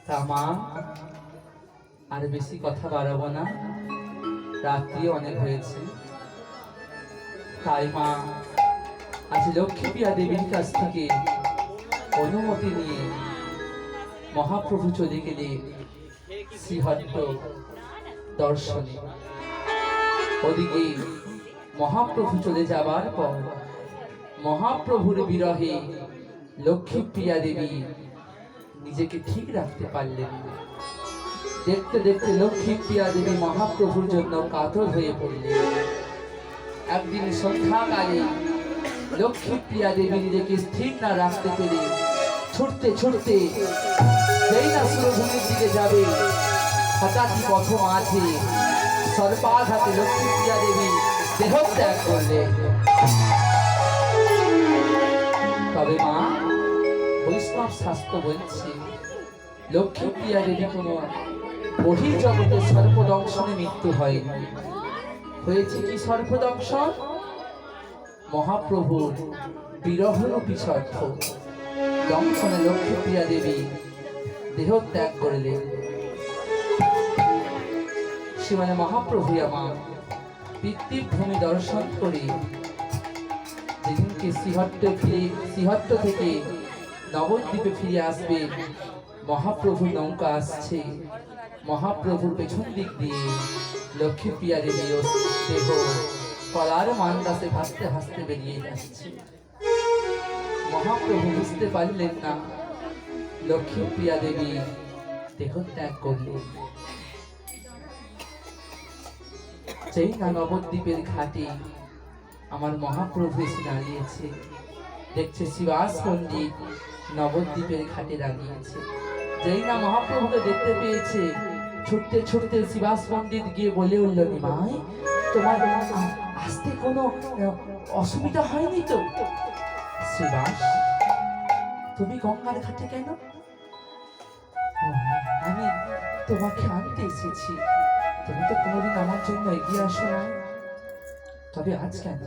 তা মা, আর বেশি কথা বাড়াবো না, রাত্রি অনেক হয়েছে। তাই মা, আজ লক্ষ্মীপ্রিয়া দেবীর কাছ থেকে অনুমতি নিয়ে মহাপ্রভু চলে গেলে শ্রীহট্ট দর্শনে। ওদিকে মহাপ্রভু চলে যাবার পর মহাপ্রভুর বিরহে লক্ষ্মীপ্রিয়া দেবী নিজেকে ঠিক রাখতে পারলেন না। দেখতে দেখতে লক্ষ্মীপ্রিয়া দেবী মহাপ্রভুর জন্য কাতর হয়ে পড়লেন। একদিন সন্ধ্যাকালে লক্ষ্মীপ্রিয়া দেবী নিজেকে স্থির না রাখতে পেরে ছুটতে ছুটতে যেই না সুরভূমির দিকে যাবে, হঠাৎই পথ মাঝে সর্পাঘাতে লক্ষ্মীপ্রিয়া দেবী দেহত্যাগ করলেন। তবে মা, বৈষ্ণব শাস্ত্র বলছে লক্ষ্মীপ্রিয়া দেবী কোনো বহির্জগতে সর্পদংশনে মৃত্যু হয়নি। হয়েছে কি সর্পদংশন? মহাপ্রভুর বিরহরূপী সর্প দংশনে লক্ষ্মীপ্রিয়া দেবী দেহত্যাগ করলেন। সে মানে মহাপ্রভু আমার পিতৃভূমি দর্শন করে যেদিনকে শ্রীহট্ট থেকে নবদ্বীপে ফিরে আসবে, মহাপ্রভুর নৌকা আসছে, মহাপ্রভুর পেছন দিক দিয়ে লক্ষ্মীপ্রিয়া দেবী দেহ কলার মান্দাসে ভাসতে ভাসতে বেরিয়ে যাচ্ছে। মহাপ্রভু বুঝতে পারলেন না লক্ষ্মীপ্রিয়া দেবী দেহত্যাগ করলেন। যেই না নবদ্বীপের ঘাটে আমার মহাপ্রভু এসে দাঁড়িয়েছে, দেখছে শিবাস পণ্ডিত নবদ্বীপের ঘাটে দাঁড়িয়েছে। যেই না মহাপ্রভুকে দেখতে পেয়েছে, ছুটতে ছুটতে শিবাস পণ্ডিত গিয়ে বলে উঠল, নিমাই, তোমার আসতে কোনো অসুবিধা হয়নি তো? শিবাস, তুমি গঙ্গার ঘাটে কেন? আমি তোমাকে আনতে এসেছি, তুমি তো কোনোদিন আমার জন্য এগিয়ে আসো না, তবে আজ কেন?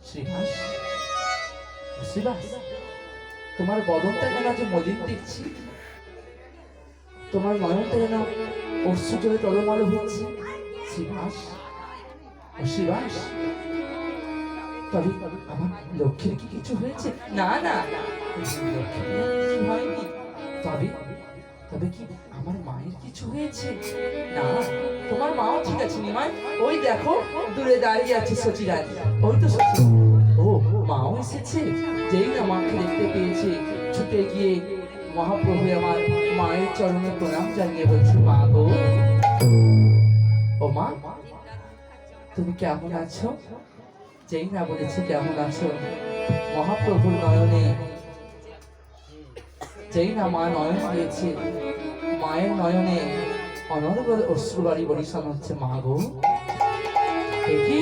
শ্রীবাস, শ্রীবাস, তোমার বদনটা কেন আজ মলিন দেখছি? তোমার নয়নটা যেন অশ্রু জলে টলমল হচ্ছে। শ্রীবাস, শ্রীবাস, তবে আমার লক্ষ্মীর কি কিছু হয়েছে? না না, লক্ষ্মীর কিছু হয়নি। তবে তবে কি আমার মায়ের কিছু হয়েছে? না, তোমার মাও ঠিক আছে নিমাই। ওই দেখো দূরে দাঁড়িয়ে আছে সচিরানী, ওই তো সচি। ও, মাও এসেছে। যেই না মাকে দেখতে পেয়েছে, ছুটে গিয়ে মহাপ্রভু আমার মায়ের চরণে প্রণাম জানিয়ে বলছে, মা গো, ও মা, তুমি কেমন আছো? যেই না বলেছে কেমন আছো, মহাপ্রভুর নয়নে যেই না মা নয়ন দিয়েছে, মায়ের নয়নে অনর্গল অশ্রুবাড়ি বরিশান হচ্ছে। মা গো, কি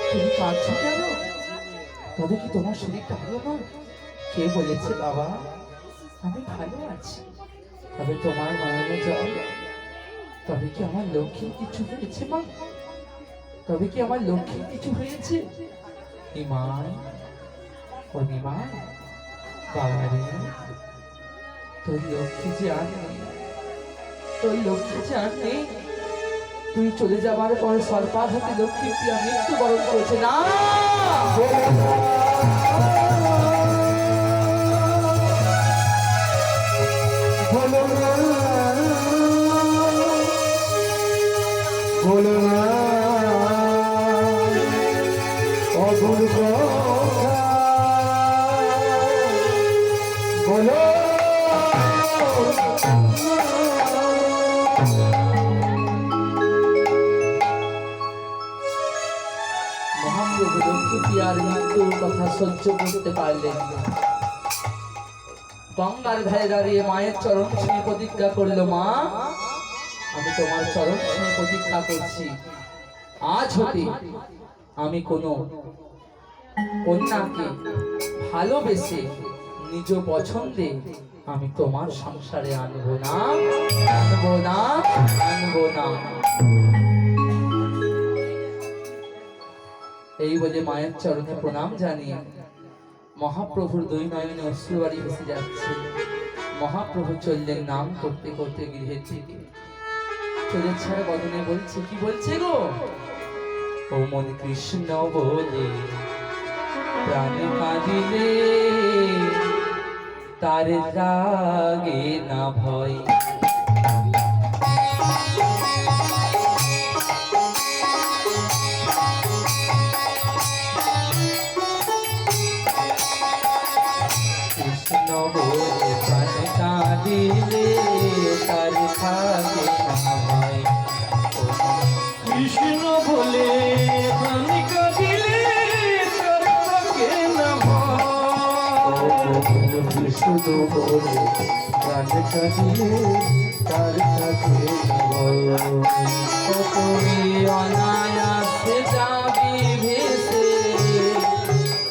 তুমি কাঁদছো কেন? তবে কি তোমার শরীরটা ভালো না? কে বলেছে বাবা? আমি ভালো আছি। তবে তোমার নয়নে জল, তবে কি আমার লক্ষ্মীর কিছু হয়েছে মা? তবে কি আমার লক্ষ্মীর কিছু হয়েছে? নিমাই, ও নিমাই, বাবা রে, তোর লক্ষ্মী যে আর নেই, তোর লক্ষ্মী যে আর নেই। তুই চলে যাবার পরে সর্পাঘাতে লক্ষ্মীপ্রিয়া মৃত্যুবরণ করেছে। না, মহাপ্রভু লক্ষ্মীপ্রিয়ার মৃত্যুর কথা সহ্য করতে পারলেন না। গঙ্গার ধারে দাঁড়িয়ে মায়ের চরণ ছুঁয়ে প্রতিজ্ঞা করলো, মা, আমি তোমার চরণ ছুঁয়ে প্রতিজ্ঞা করছি, আজ হতে আমি কোনো কন্যাকে ভালোবেসে নিজ পছন্দে আমি তোমার সংসারে আনবো না, আনবো না, আনবো না। এই বলে মায়ের চরণে প্রণাম জানিয়ে মহাপ্রভুর দুই নয়নে অশ্রুবাড়ি ভেসে যাচ্ছে। মহাপ্রভু চললেন নাম করতে করতে গৃহের থেকে। চলে ছাড়া বদনে বলছে, কি বলছে গো? ও মন কৃষ্ণ বলে প্রাণ কাঁদিলে তার লাগে না ভয়। কৃষ্ণ বলে প্রাণ কাঁদিলে তার লাগে না ভয়। কৃষ্ণ বলে প্রাণ কাঁদিলে তার থাকে না ভয়। কৃষ্ণ বলে প্রাণ কাঁদিলে তার থাকে না ভয়। তুমি অনায়াসে যাবি ভেসে,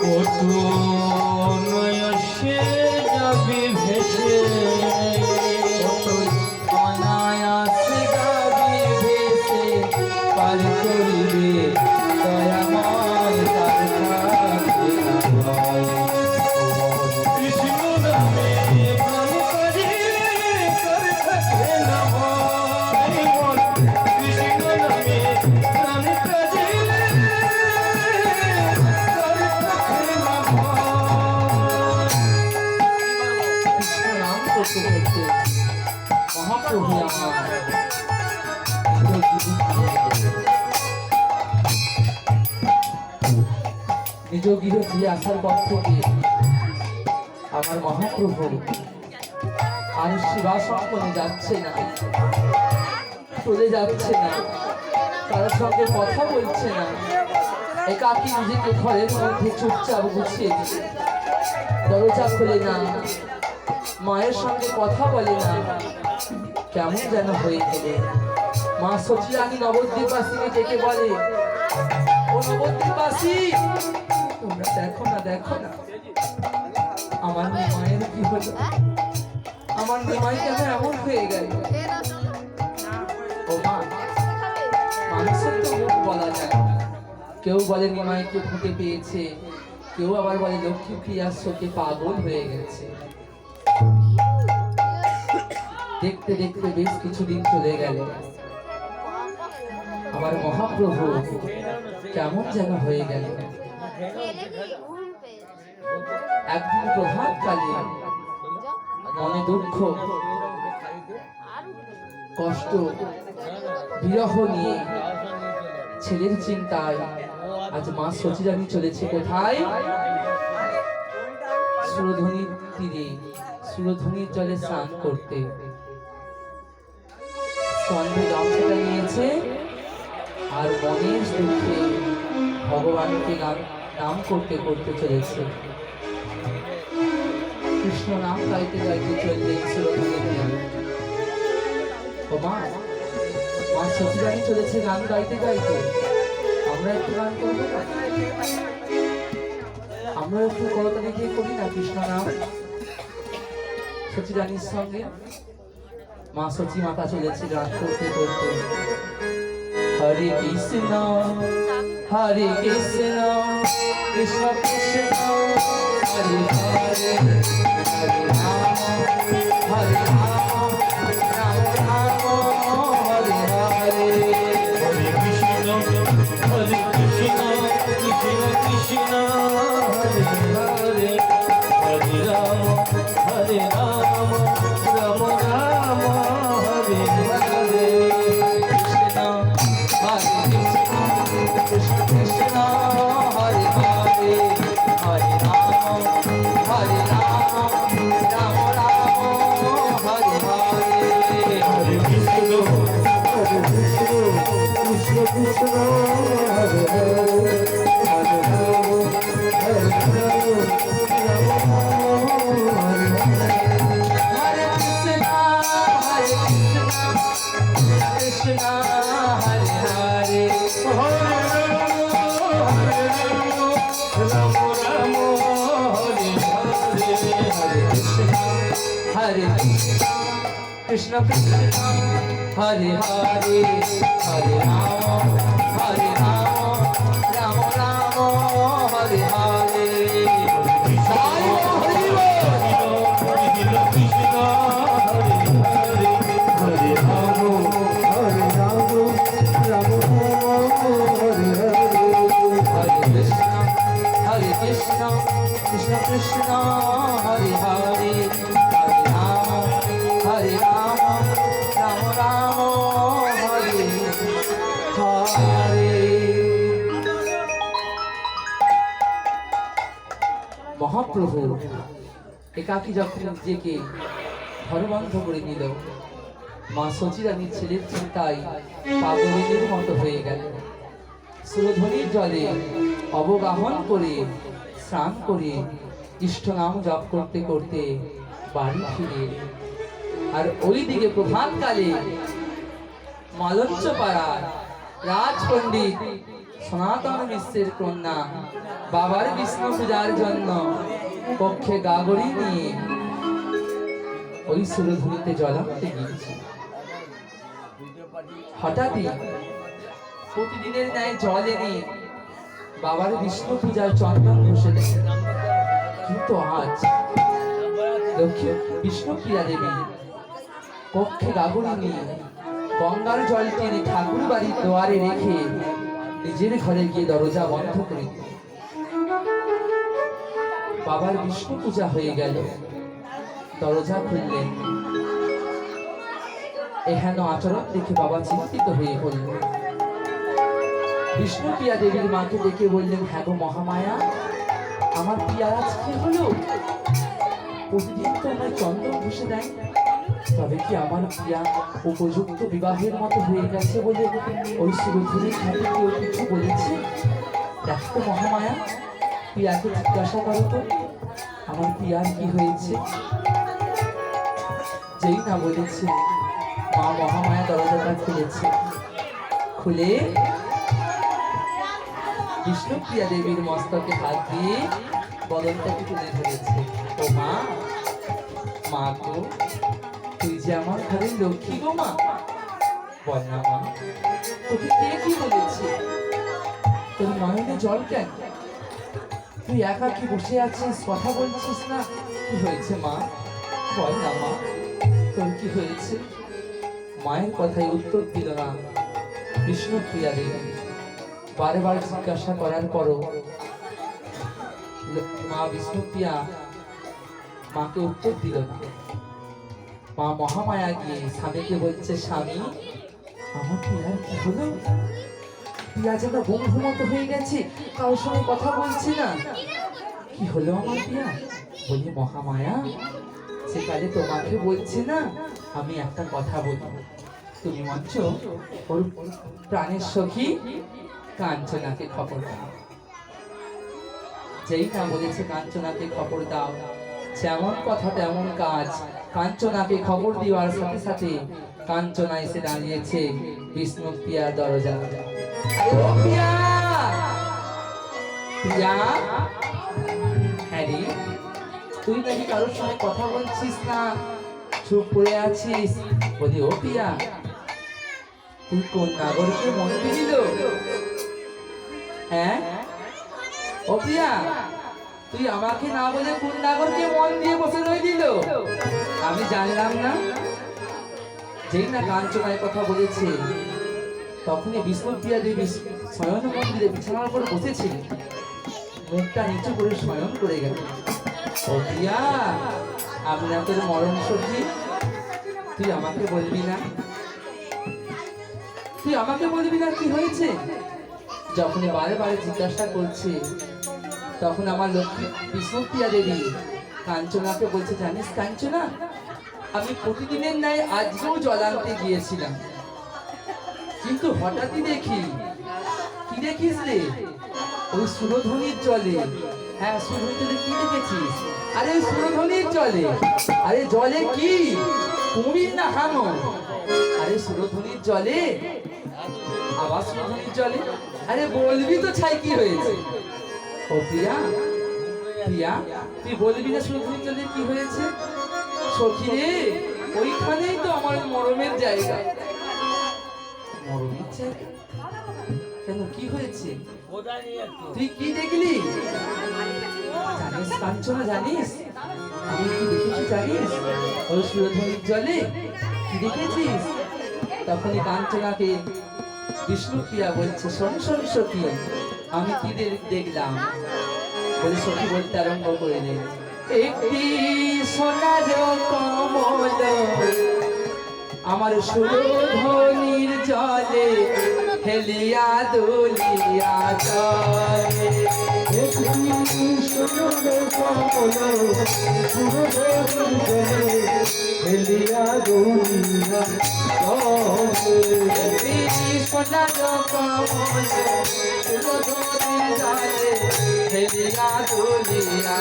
কত নয়সে যাবি ভেসে, অনায়াসে যাবি ভেসে, পার করিবে দয়াময় তার থাকে না ভয়। কৃষ্ণ নামে প্রাণ কাঁদিলে তার থাকে না ভয়। কৃষ্ণ নামে প্রাণ কাঁদিলে তার থাকে না ভয়। কৃষ্ণ নাম করতে করতে মহাপ্রভু আমার নিজ গৃহ ফিরে আসার পর থেকে আমার মহাপ্রভু আর শিবাসনে যাচ্ছে না, চলে যাচ্ছে না, কারোর সঙ্গে কথা বলছে না, একাকী নিজেকে ঘরের মধ্যে চুপচাপ গুছিয়ে দিচ্ছে। দরজা খোলে না, মায়ের সঙ্গে কথা বলে না, কেমন যেন হয়ে গেলে। মা সচিরানী নবদ্বীপবাসীকে ডেকে বলে, ও নবদ্বীপবাসী, তোমরা দেখো না, দেখো না আমার মায়ের কি হলো, আমার নিমাই কেন এমন হয়ে গেল। ও মা, মানুষের তো মুখ বলা যায়, কেউ বলে নিমাইকে ফুটে পেয়েছে, কেউ আবার বলে লক্ষ্মী প্রিয়ার শোকে পাগল হয়ে গেছে। দেখতে দেখতে বেশ কিছুদিন চলে গেল। আমার মহাপ্রভু কেমন যেন হয়ে গেল। একদিন প্রভাতকালে মনে দুঃখ, কষ্ট, বিরহ নিয়ে ছেলের চিন্তায় আজ মা সচিরানী চলেছে কোথায়? সুরধনির তীরে, সুরধনির জলে স্নান করতে। সন্ধে গামছাটা নিয়েছে আর মনের দুঃখে ভগবানকে নাম করতে করতে চলেছে। কৃষ্ণ নাম গাইতে গাইতে চললেন সুরধনির তীরে। ও মা, মা সচিরানী চলেছে গান গাইতে গাইতে, আমরা একটু গান করবো না? আমরা একটু করতালি দিয়ে করি না কৃষ্ণ নাম সচিরানীর সঙ্গে? মা সচি মাতা চলেছে গান করতে করতে। হরে কৃষ্ণ হরে কৃষ্ণ কৃষ্ণ কৃষ্ণ হরে হরে, হরে রাম হরে রাম, রাম রাম হরে হরে। হরে কৃষ্ণ হরে কৃষ্ণ কৃষ্ণ কৃষ্ণ হরে হরে, হরে রাম হরে রাম, রাম রাম হরে হরে। কৃষ্ণ হরে কৃষ্ণ কৃষ্ণ কৃষ্ণ হরে হরে, হরে রাম হরে রাম, রাম রাম হরে হরে। হরে কৃষ্ণ হরে কৃষ্ণ কৃষ্ণ কৃষ্ণ হরে হরে, হরে রাম হরে Ram, Ram Ram Hare Hare. Hare Krishna, Hare Hare, Hare Krishna Krishna, Hare Hare, Hare Rama, Hare Rama, Rama Rama, Hare Hare. Hare Hare. Krishna Mahaprabhu একাকী যখন নিজেকে ঘরবন্ধ করে নিল, মা সচিরানীর ছেলের চিন্তায় পাগলের মতো হয়ে গেল। সুরধ্বনির জলে অবগাহন করে স্নান করে ইষ্ট নাম জপ করতে করতে বাড়ি ফিরে এলেন। আর ওইদিকে প্রভাতকালে মালঞ্চ পাড়ার রাজ পণ্ডিত সনাতন মিশ্রের কন্যা বাবার বিষ্ণু পূজার জন্য কক্ষে গাগরি নিয়ে ওই সুরধুনিতে জলাতে গিয়েছে। হঠাৎই প্রতিদিনের ন্যায় জল এনে বাবার বিষ্ণু পূজার চন্দন ঘষে দেয়, কিন্তু আজ লক্ষ্মী বিষ্ণুপ্রিয়া দেবী কক্ষে গাগরি নিয়ে গঙ্গার জল টেনে ঠাকুর বাড়ির দুয়ারে রেখে নিজের ঘরে গিয়ে দরজা বন্ধ করে দিল। বাবার বিষ্ণু পূজা হয়ে গেল, দরজা খুললেন। এহেন আচরণ দেখে বাবা চিন্তিত হয়ে পড়ল। বিষ্ণুপ্রিয়া দেবীর মাকে ডেকে বললেন, হ্যাঁ গো মহামায়া, আমার প্রিয়ার আজ কি হলো? প্রতিদিন তো আমার চন্দন ঘষে দেয়, তবে কি আমার প্রিয়া উপযুক্ত বিবাহের মতো হয়ে গেছে বলে ওই সুরধুনির খাতে কেউ কিছু বলেছে? দেখো তো মহামায়া, প্রিয়াকে জিজ্ঞাসা করো তো আমার প্রিয়ার কি হয়েছে। যেই না বলেছে, মা মহামায়া দরজাটা খুলেছে। খুলে বিষ্ণুপ্রিয়া দেবীর মস্তকে হাত দিয়ে বদনটাকে তুলে ধরেছে। ও মা, মা গো, তুই যে আমার ঘরের লক্ষ্মী গো মা। বল না মা, তোকে কে কি বলেছে? তোর নয়নে জল কেন? তুই একা কি বসে আছিস, কথা বলছিস না? কি হয়েছে মা? বল না মা, তোর কি হয়েছে? মায়ের কথায় উত্তর দিল না বিষ্ণুপ্রিয়া দেবী। বারবার জিজ্ঞাসা করার পরও মা বিষ্ণুপ্রিয়া মাকে উত্তর দিল না। মা মহামায়া গিয়ে স্বামীকে বলছে, স্বামী, আমার প্রিয়ার কি হলো? প্রিয়া যেন বন্ধু মতো হয়ে গেছে, কারোর সঙ্গে কথা বলছে না। কি হলো আমার প্রিয়া? বলি মহামায়া, সেকালে তোমাকে বলছে না, আমি একটা কথা বলবো, তুমি মঞ্চ ওর প্রাণের সখী কাঞ্চনাকে খবর দাও। যেই না বলেছে কাঞ্চনাকে খবর দাও, যেমন কথা তেমন কাজ। কাঞ্চনাকে খবর দেওয়ার সাথে সাথে কাঞ্চনা এসে দাঁড়িয়েছে বিষ্ণুপ্রিয়ার দরজা। প্রিয়া, প্রিয়া, হ্যারি, তুই নাকি কারোর সঙ্গে কথা বলছিস না, চুপ করে আছিস। বলি ও প্রিয়া, তুই কোন নাগরকে মন দিল? হ্যাঁ ও প্রিয়া, তুই আমাকে না বলে কোন নাগরকে মন দিয়ে বসে রয়ে দিল? আমি জানলাম না। যেই না কাঞ্চনার কথা বলেছে, তখনই বিষ্ণুপ্রিয়া দেবী শয়ন মন্দিরে বিছানার উপর বসেছিলেন, মুখটা নিচু করে শয়ন করে গেল। ও প্রিয়া, আমি না তোর মরণ সখী, তুই আমাকে বলবি না? তুই আমাকে বলবি না কি হয়েছে? যখনই বারে বারে জিজ্ঞাসা করছে, তখন আমার লক্ষ্মী বিষ্ণুপ্রিয়া দেবী কাঞ্চনাকে বলছে, জানিস কাঞ্চনা, আমি প্রতিদিনের ন্যায় আজকেও জল আনতে গিয়েছিলাম, কিন্তু হঠাৎই দেখি। কি দেখিস রে? ওই সুরধ্বনির জলে। হ্যাঁ, সুরধ্বনির কি দেখেছিস? আরে সুরধ্বনির জলে। আরে জলে কি কুমির না হাঙর? আরে সুরধ্বনির জলে, আবার সুরধ্বনির জলে। আরে বলবি তো ছাই কি হয়েছে? ও প্রিয়া, প্রিয়া, তুই বলবি না সুরধ্বনির জলে কি হয়েছে? সখী রে, ওইখানেই তো আমার মরমের জায়গা। মরমের জায়গা? কেন, কি হয়েছে? তুই কি দেখলি? জানিস কাঞ্চনা, জানিস আমি কি দেখেছি জানিস? ওই সুরধ্বনির জলে কি দেখেছিস? তখনই কাঞ্চনাকে বিষ্ণুপ্রিয়া বলছে, শোন শোন সখী, আমি কি দেখলাম? বলে সখী বলতে আরম্ভ করলেন, একটি সোনার কমল আমার সুরধ্বনির জলে হেলিয়া দুলিয়া চলে। সোনার কমল হেলিয়া দুনিয়া সোনার কমল সুরধুনি জলে হেলিয়া দুলিয়া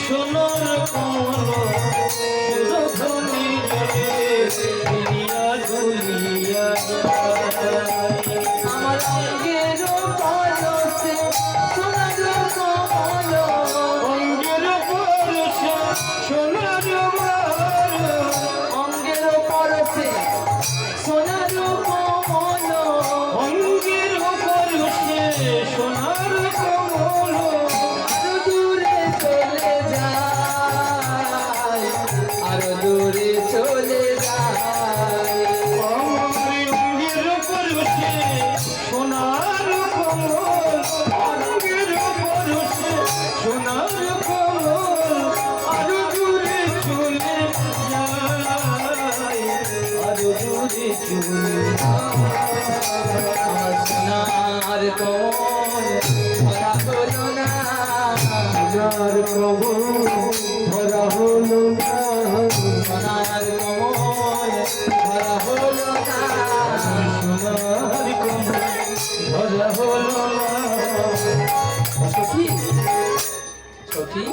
সোনার কমল সুরধুনি হেলিয়া দুনিয়া আমার অঙ্গের পরশে সোনার কমল অঙ্গের পরশে সোনার অঙ্গের পরশে সোনার কমল অঙ্গের পরশে সোনার কমল আরো দূরে চলে যায় আরো দূরে চলে যায় অঙ্গের পরশে সোনার কমল অঙ্গের পরশে সোনার কমল আরো দূরে চলে যায় আরো দূরে চলে আমার সোনার কমল ধরা হলো না সোনার কমল ধরা হলো না সোনার কমল ধরা হলো না সোনার কমল ধরা হলো না সখী সখী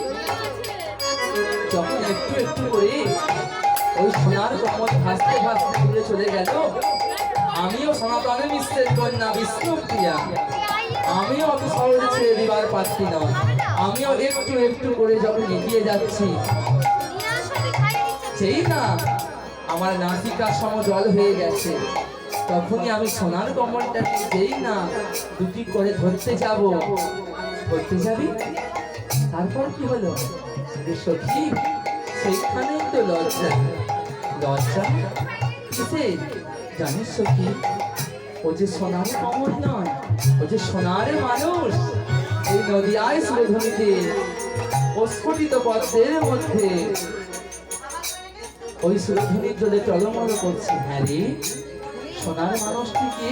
যখন একটু একটু করে ওই সোনার কমল ভাসতে ভাসতে দূরে চলে গেল আমিও সনাতন মিশ্রের কন্যা বিষ্ণুপ্রিয়া আমিও অত সহজে ছেড়ে দিবার পারছি না আমিও একটু একটু করে যখন এগিয়ে যাচ্ছি সেই না আমার নাসিকা সম জল হয়ে গেছে তখনই আমি সোনার কমলটাকে যেই না দুটি করে ধরতে যাব ধরতে যাবি তারপর কি হলো রে সখী সেইখানেই তো লজ্জা লজ্জা কিসে জানিস সখী ও যে সোনার কমল নয় ও যে সোনার মানুষ এই নদিয়ায় সুরধনীতে স্ফুটিত পদ্মের মধ্যে ওই সুরধনীর জলে টলমল করছে হ্যাঁ রে সোনার মানুষটি কি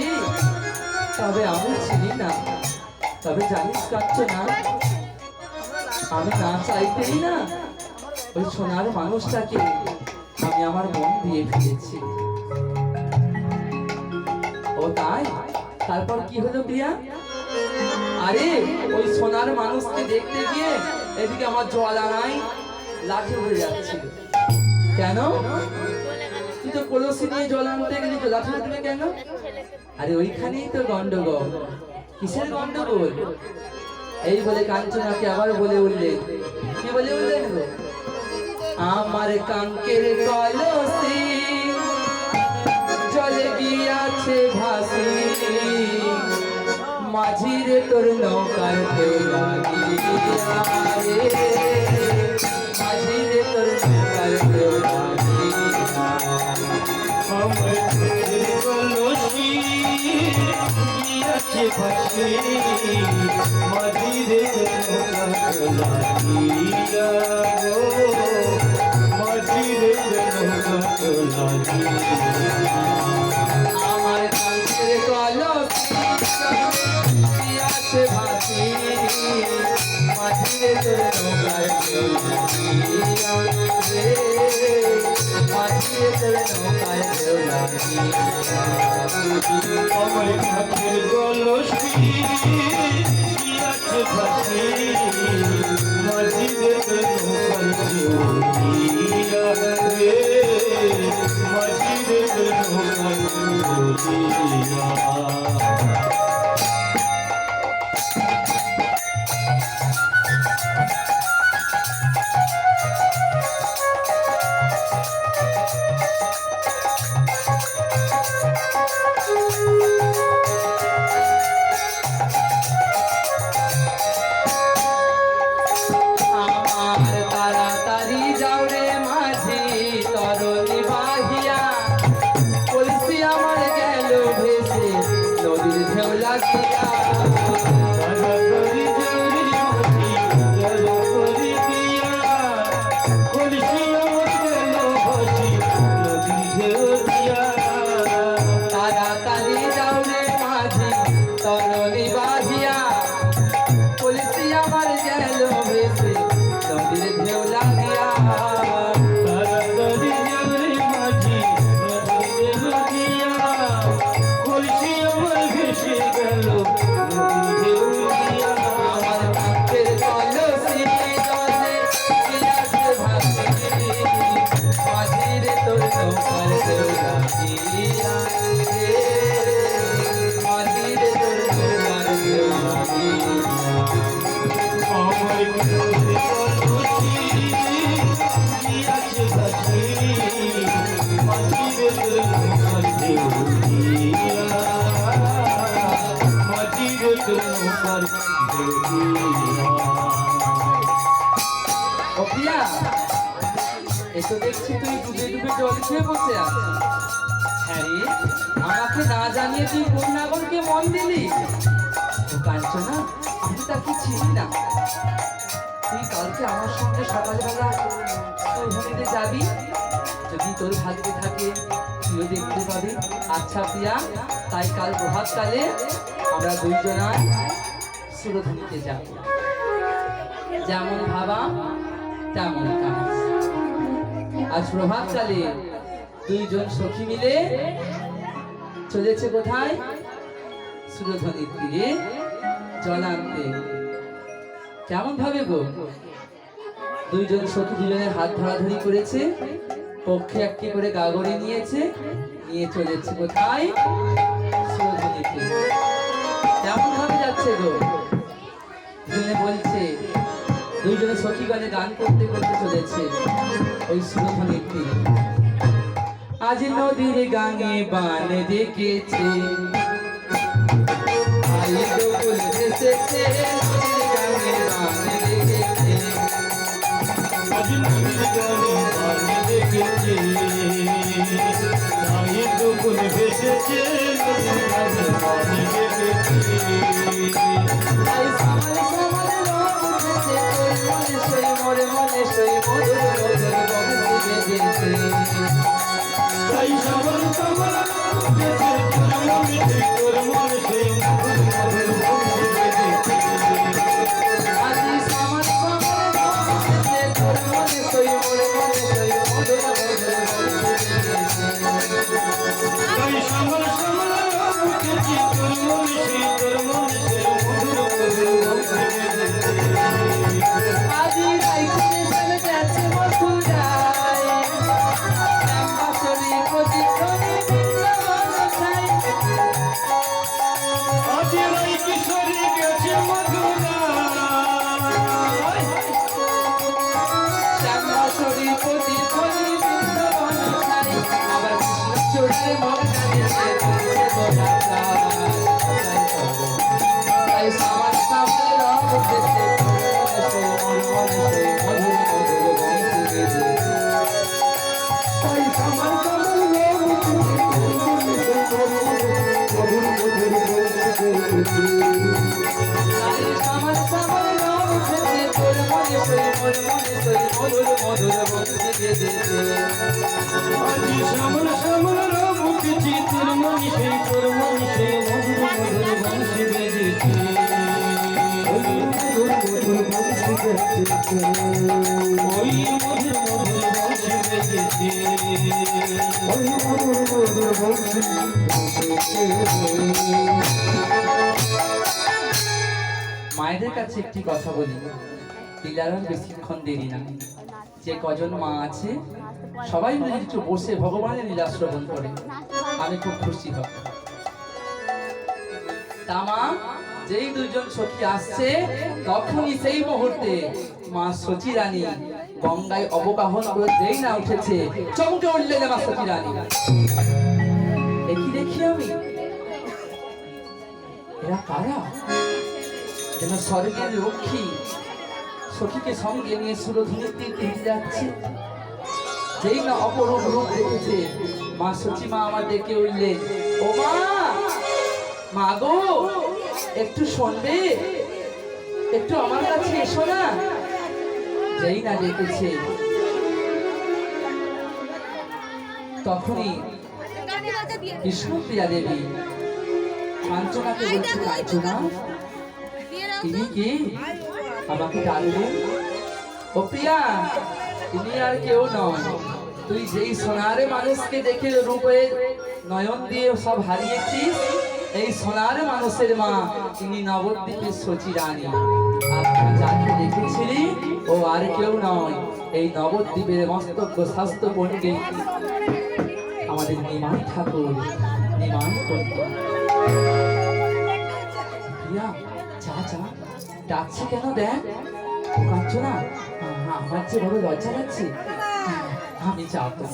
তবে আমি চিনি না তবে জানিস কাচ্ছ না আমি না চাইতেই না ওই সোনার মানুষটাকে আমি আমার মন দিয়ে ফেলেছি ও তাই তারপর কি হলো প্রিয়া আরে ওই সোনার মানুষকে দেখতে গিয়ে এদিকে আমার জল আনাই লাঠি উড়ে যাচ্ছিল কেন তুই তো কলসি নিয়ে জল আনতে গেলি তো লাঠি উঠবে কেন আরে ওইখানেই তো গন্ডগোল কিসের গন্ডগোল এই বলে কাঞ্চনাকে আবার বলে উঠলেন কি বলে উঠলেন গো আমার কাঙ্কের কলসি জলে গিয়াছে ভাসি মাঝিরে তোর নৌকার ঢেউ লাগিয়া রে মাঝিরে তোর নৌকার ঢেউ লাগিয়া আমার কলসি গিয়াছে ভাসি মাঝিরে নৌকা লাগিয়া গো মাঝিরে নৌকা লাগিয়া আমার কাঙ্কের কলসি গিয়াছে ভাসি মাঝিরে তোর নৌকার ঢেউ লাগিয়া রে মাঝিরে তোর নৌকার ঢেউ লাগিয়া আমার কাছের কলসি গিয়াছে ভাসি মাঝিরে নৌকা লাগিয়া রে মাঝিরে নৌকা লাগিয়া আমার তাড়াতাড়ি মাঝিরে তোর নৌকার ঢেউরিয়া মাঝিরে তোর নৌকার ঢেউরিয়া ও প্রিয়া, এসো দেখছি তুই ডুবে ডুবে জল খেয়ে বসে আছিস। হ্যাঁ রে, আমাকে না জানিয়ে তুই কোন নাগরকে মন দিলি? ও কাঞ্চনা, আমি তাকে চিনি না। তুই কালকে আমার সঙ্গে সকালবেলা সুরভূমিতে যাবি, যদি তোর ভাগ্যে থাকে তুইও দেখতে পাবি। আচ্ছা প্রিয়া, তাই কাল প্রভাতকালে আমরা দুইজনায় সুরভূমিতে যাব। যেমন ভাবা তেমন কাজ। আজ প্রভাতকালে দুইজন সখী মিলে চলেছে কোথায়? সুরধনির তীরে জল আনতে। কেমন ভাবে গো? দুইজন সখী দুজনের হাত ধরাধরি করেছে, পক্ষে একটি করে গাগরে নিয়েছে, নিয়ে চলেছে কোথায়? সুরধনিতে। কেমন ভাবে যাচ্ছে গো? দুজনে বলছে, দুইজনে সখীগণে গান করতে করতে চলেছে ওই সুরধনির তীরে। আজ নদীর গাঙে বান দেখেছে, আই গোকুল এসেছে, নদীর গাঙে বান দেখেছে। আজ নদীর গানে বান দেখেছে, আই গোকুল এসেছে, নদীর গানে বান দেখেছে। আই সামাল সামাল রব উঠেছে, তোর মনে সই মোর মনে সই, মধুর মধুর বংশী বেজেছে। তাই সবার সবার উঠেছে, তোর মনে সেই মধুর মধুর বংশী বেজেছে। আজি সামাল সামাল রব উঠেছে, তোর মনে সই মোর মনে সই, মধুর মধুর বংশী বেজেছে। তাই সবার সবার উঠেছে, তোর মনে সেই মধুর মধুর বংশী বেজেছে। আজি রাইতে চলে যাচ্ছে মথুরায়, শ্যামবাসরী প্রতিক্ষণে বৃন্দাবন ছাই। আজ রাই কিশোরী গেছে মধুরায়, শ্যামবাসরী প্রতিক্ষণে বৃন্দাবন ছাই। আবার কৃষ্ণচূড়ার মগ্না দেশে চলছে গোধাচার। তাই সামাল সামাল রব উঠেছে, তোর মনে সই মোর মনে সই, মধুর মধুর বংশী বেজেছে। তাই সবার সবার উঠেছে, তোর মনে সেই মধুর মধুর বংশী বেজেছে। তাই সামাল সামাল রব উঠেছে, তোর মনে সই মোর মনে সই, মধুর মধুর বংশী বেজেছে। আজ শ্যামল শ্যামল রব উঠেছে, তোর মনে সেই মধুর মধুর বংশী বেজেছে। ওই মধুর মধুর বংশী বেজেছে, ওই মধুর মধুর বংশী বেজেছে, ওই মধুর মধুর বংশী বেজেছে। মায়েদের কাছে একটি কথা বলি, লীলারাম বেশিক্ষণ দেরি না। যে কজন মা আছে সবাই মিলে একটু বসে ভগবানের লীলা শ্রবণ করে, আমি খুব খুশি হব। তা মা, যেই দুইজন সখী আসছে তখনই সেই মুহূর্তে মা সচী রানী গঙ্গায় অবগাহন করে যেই না উঠেছে, চমকে উঠলেন মা সচী রানী। একই দেখি আমি, এরা কারা? যেন স্বর্গের লক্ষ্মী সখীকে সঙ্গে নিয়ে সুরধনির তীরে যাচ্ছে। যেই না অপরূপ রূপ দেখেছে, মা সচী মা আমার ডেকে উঠলেন, ও মা, মা গো, একটু শুনবে, একটু আমার কাছে এসো না। যেই না ডেকেছে তখনই বিষ্ণুপ্রিয়া দেবী কাঞ্চনাকে বলছে, কাঞ্চনা তিনি কে? আমাকে ডাকলেন। ও প্রিয়া, তিনি আর কেউ নয়, তুই যেই সোনারে মানুষকে দেখে রূপে নয়ন দিয়ে সব হারিয়েছিস, এই সোনার মানুষের মা তিনি নবদ্বীপের সচী রানী। আর তুই যাকে দেখেছিলি ও আর কেউ নয়, এই নবদ্বীপের মস্তক স্বাস্থ্য পণ্ডিত আমাদের নিমাই ঠাকুর, নিমাই পণ্ডিত। প্রিয়া, যা যা, ডাকছি কেন দেখ। কাঁদছো না? আমার যে বড় লজ্জা লাগছে। আমি যাবো,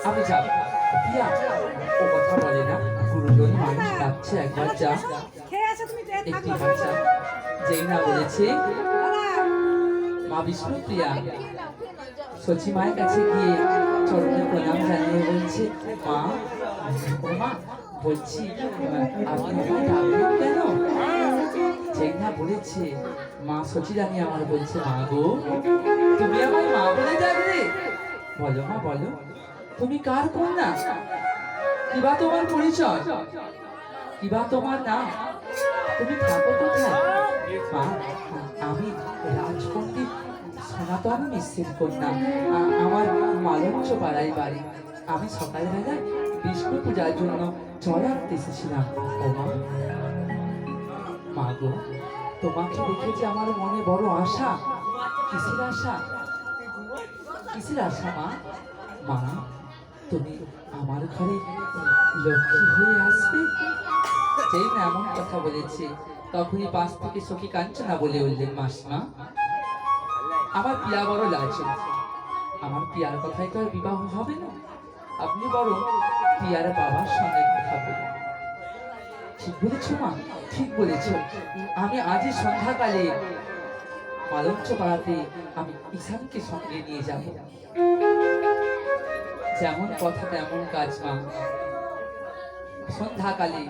আমি যাবো। পিয়া ও কথা বলে না, গুরুজন মানুষ ডাকছে, একবার যা, একটি বাচ্চা যেই না বলেছে মা বিষ্ণুপ্রিয়া সচি মায়ের কাছে গিয়ে চরণে প্রণাম জানিয়ে বলছে, মা ও মা বলছি আপনি আমায় ডাকলেন কেন? যেই না বলেছে মা সচি রানী আমার বলছে, মা গো তুমি আমায় মা বলে ডাকলে? বলো মা বলো, তুমি কার কন্যা? কিবা তোমার পরিচয়, কিবা তোমার নাম, তুমি থাকো কোথায়? মা আমি রাজপণ্ডিত সনাতন মিশ্রের কন্যা, আমার মালঞ্চ পাড়ায় বাড়ি। আমি সকালবেলায় বিষ্ণু পূজার জন্য জল আনতে এসেছিলাম। ও মা, মা গো তোমাকে দেখে যে আমার মনে বড় আশা। কিসের আশা, কিসের আশা মা? মা তুমি আমার ঘরে লক্ষ্মী হয়ে আসবে। যেই না এমন কথা বলেছে তখনই পাশ থেকে সখী কাঞ্চনা বলে উঠলেন, মাসিমা আমার পিয়া বড় লাজুক, আমার পিয়ার কথাই তো আর বিবাহ হবে না, আপনি বড় পিয়ার বাবার সঙ্গে কথা বলুন। ঠিক বলেছ মা, ঠিক বলেছ। আমি আজই সন্ধ্যাকালে মালঞ্চ পাড়াতে আমি ঈশানকে সঙ্গে নিয়ে যাব। যেমন কথা তেমন কাজ মা। সন্ধ্যাকালে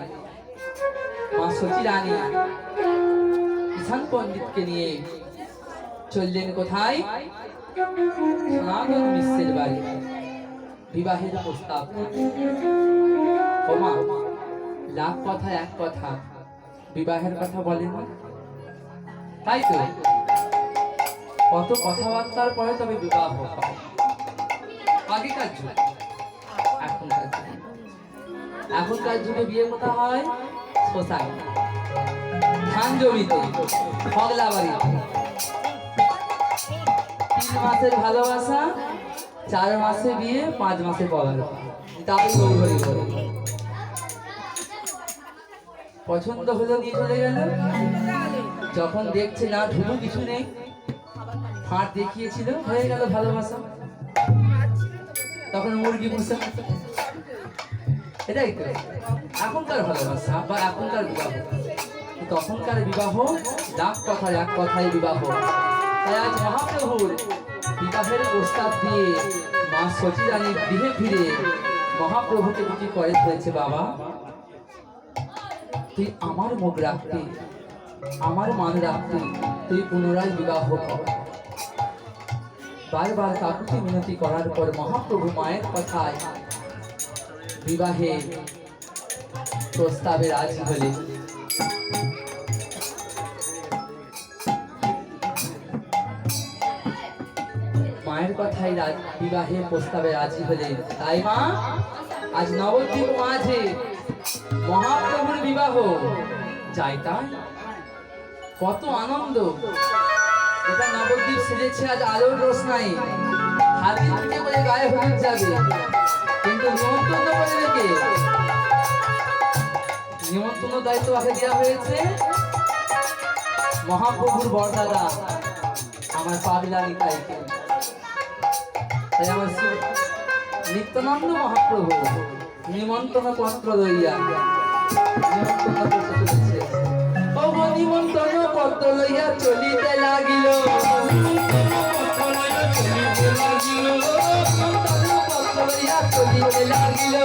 মা সচি রানী ঈশান পণ্ডিতকে নিয়ে চললেন কোথায়? সনাতন মিশ্রের বাড়ি, বিবাহের প্রস্তাব। ও মা, লাখ কথা এক কথা, বিবাহের কথা বলেন না, তাই তো কত কথাবার্তার পরে তবে বিবাহ হয়। আগেকার যুগ, এখনকার যুগে, এখনকার যুগে বিয়ে কোথা হয়? শ্মশানে, ধান জমিতে, ফগলা বাড়িতে। 3 মাসের ভালোবাসা, 4 মাসে বিয়ে, 5 মাসে পগার। তাই পছন্দ হলো নিয়ে চলে গেল। যখন দেখছে না ধুলো কিছু নেই, ফাঁট দেখিয়েছিল, হয়ে গেল ভালোবাসা। তখন মুরগি পুষা। এটাই তো এখনকার ভালোবাসা বা এখনকার বিবাহ। তখনকার বিবাহ লাখ কথার এক কথায় বিবাহ। তাই আজ মহাপ্রভুর বিবাহের প্রস্তাব দিয়ে মা সচি রানীর গৃহে ফিরে মহাপ্রভুকে দুটি করে ধরেছে, বাবা তুই আমার মুখ রাখতে, আমার মান রাখতে তুই পুনরায় বিবাহ কর। বারবার কাকুতি মিনতি করার পর মহাপ্রভু মায়ের কথায় বিবাহে প্রস্তাবে রাজি হলেন। মায়ের কথায় বিবাহের প্রস্তাবে রাজি হলেন। তাই মা আজ নবদ্বীপ মাঝে মহাপ্রভুর বিবাহ। যাই তাই কত আনন্দ! এটা নবদ্বীপ সেজেছে আজ আলোর রোশনাই। হাতি পিঠে বলে গায়ে হলুদ যাবে, কিন্তু নিমন্ত্রণ বলে কে? নিমন্ত্রণ দায়িত্ব আগে দেওয়া হয়েছে মহাপ্রভুর বরদাদা আমার পাবিলা নিতাইকে। তাই আমার নিত্যানন্দ মহাপ্রভু নিমন্ত্রণ পত্র লইয়া নিমন্ত্রণ পত্র লইয়া চলিতে লাগিল। পত্র লইয়া চলিতে লাগিল।